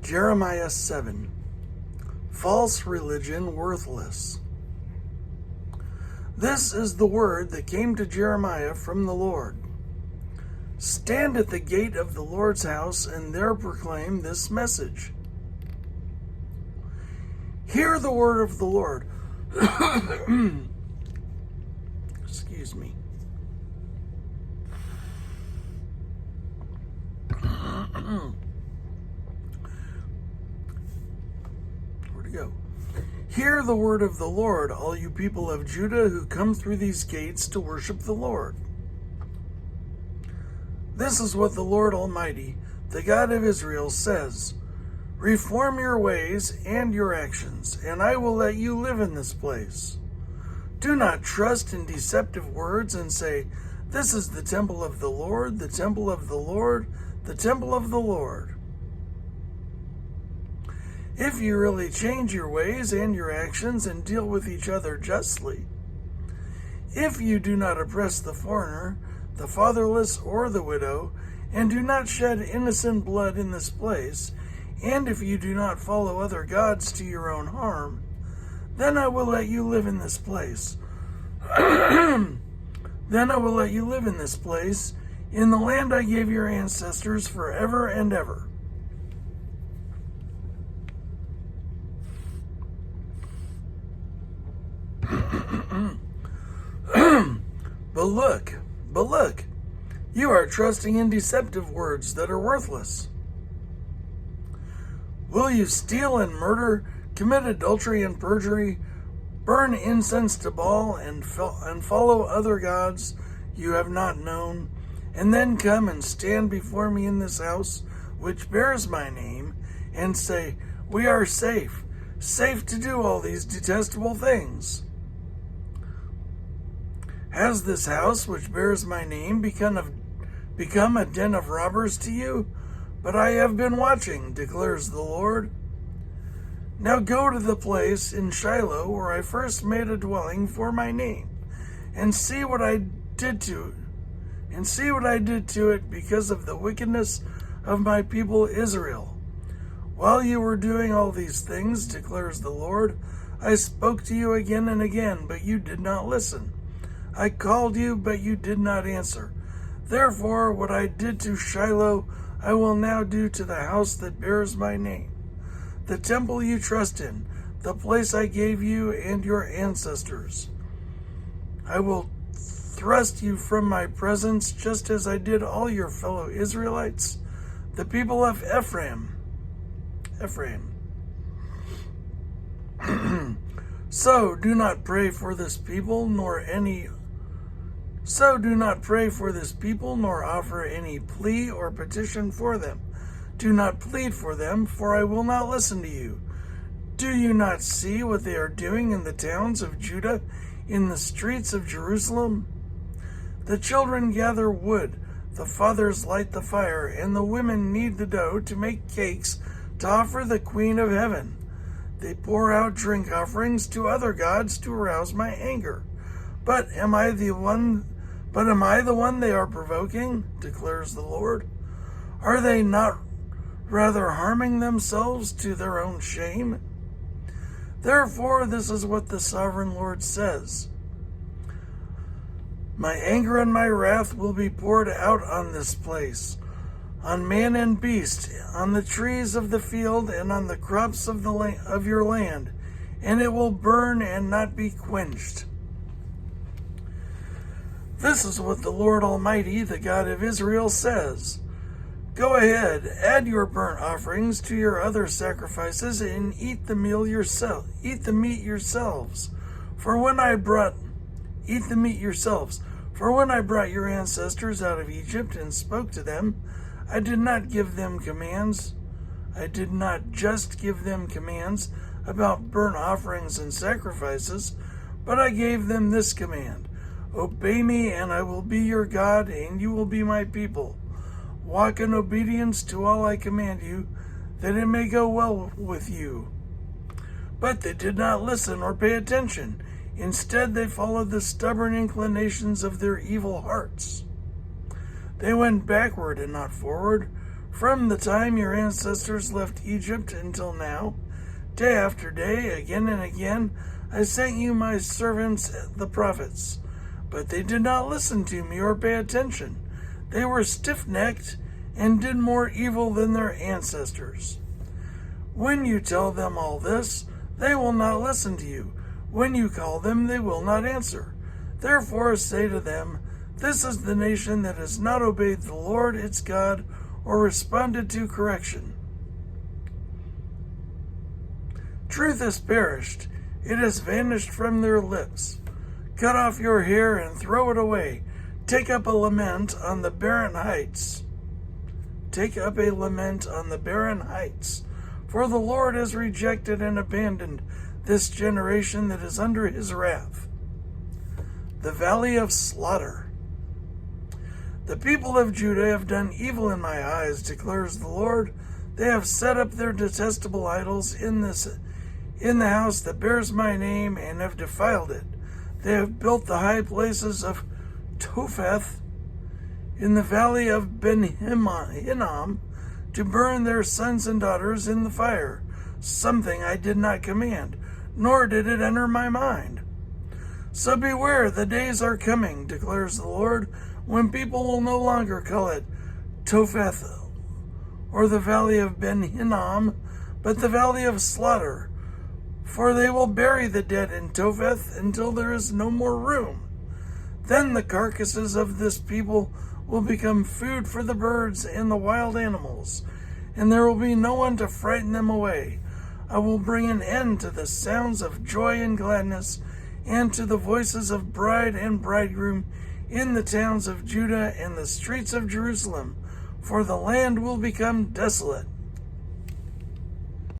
Jeremiah 7. False religion worthless. This is the word that came to Jeremiah from the Lord. Stand at the gate of the Lord's house and there proclaim this message. Hear the word of the Lord. Excuse me. Where'd it go? Hear the word of the Lord, all you people of Judah who come through these gates to worship the Lord. This is what the Lord Almighty, the God of Israel, says. Reform your ways and your actions, and I will let you live in this place. Do not trust in deceptive words and say, "This is the temple of the Lord, the temple of the Lord, the temple of the Lord." If you really change your ways and your actions and deal with each other justly, if you do not oppress the foreigner, the fatherless, or the widow, and do not shed innocent blood in this place, and if you do not follow other gods to your own harm, then I will let you live in this place. Then I will let you live in this place, in the land I gave your ancestors forever and ever. But look, you are trusting in deceptive words that are worthless. Will you steal and murder, commit adultery and perjury, burn incense to Baal, and follow other gods you have not known, and then come and stand before me in this house, which bears my name, and say, "We are safe to do all these detestable things"? Has this house, which bears my name, become a den of robbers to you? But I have been watching, declares the Lord. Now go to the place in Shiloh where I first made a dwelling for my name, and see what I did to it because of the wickedness of my people Israel. While you were doing all these things, declares the Lord, I spoke to you again and again, but you did not listen. I called you, but you did not answer. Therefore, what I did to Shiloh, I will now do to the house that bears my name, the temple you trust in, the place I gave you and your ancestors. I will thrust you from my presence, just as I did all your fellow Israelites, the people of Ephraim. So do not pray for this people, nor offer any plea or petition for them. Do not plead for them, for I will not listen to you. Do you not see what they are doing in the towns of Judah, in the streets of Jerusalem? The children gather wood, the fathers light the fire, and the women knead the dough to make cakes to offer the Queen of Heaven. They pour out drink offerings to other gods to arouse my anger. But am I the one they are provoking? Declares the Lord. Are they not rather harming themselves to their own shame? Therefore, this is what the sovereign Lord says. My anger and my wrath will be poured out on this place, on man and beast, on the trees of the field, and on the crops of your land, and it will burn and not be quenched. This is what the Lord Almighty, the God of Israel, says. Go ahead, add your burnt offerings to your other sacrifices, and eat the meat yourselves. For when I brought your ancestors out of Egypt and spoke to them, I did not give them commands. I did not just give them commands about burnt offerings and sacrifices, but I gave them this command. Obey me, and I will be your God, and you will be my people. Walk in obedience to all I command you, that it may go well with you. But they did not listen or pay attention. Instead, they followed the stubborn inclinations of their evil hearts. They went backward and not forward, From the time your ancestors left Egypt until now, day after day, again and again, I sent you my servants the prophets, but they did not listen to me or pay attention. They were stiff-necked and did more evil than their ancestors. When you tell them all this, they will not listen to you. When you call them, they will not answer. Therefore say to them, this is the nation that has not obeyed the Lord its God or responded to correction. Truth has perished. It has vanished from their lips. Cut off your hair and throw it away. Take up a lament on the barren heights. Take up a lament on the barren heights. For the Lord has rejected and abandoned this generation that is under his wrath. The Valley of Slaughter. The people of Judah have done evil in my eyes, declares the Lord. They have set up their detestable idols in the house that bears my name and have defiled it. They have built the high places of Topheth in the valley of Ben-Hinnom to burn their sons and daughters in the fire, something I did not command, nor did it enter my mind. So beware, the days are coming, declares the Lord, when people will no longer call it Topheth or the valley of Ben-Hinnom, but the valley of slaughter. For they will bury the dead in Topheth until there is no more room. Then the carcasses of this people will become food for the birds and the wild animals, and there will be no one to frighten them away. I will bring an end to the sounds of joy and gladness, and to the voices of bride and bridegroom in the towns of Judah and the streets of Jerusalem, for the land will become desolate.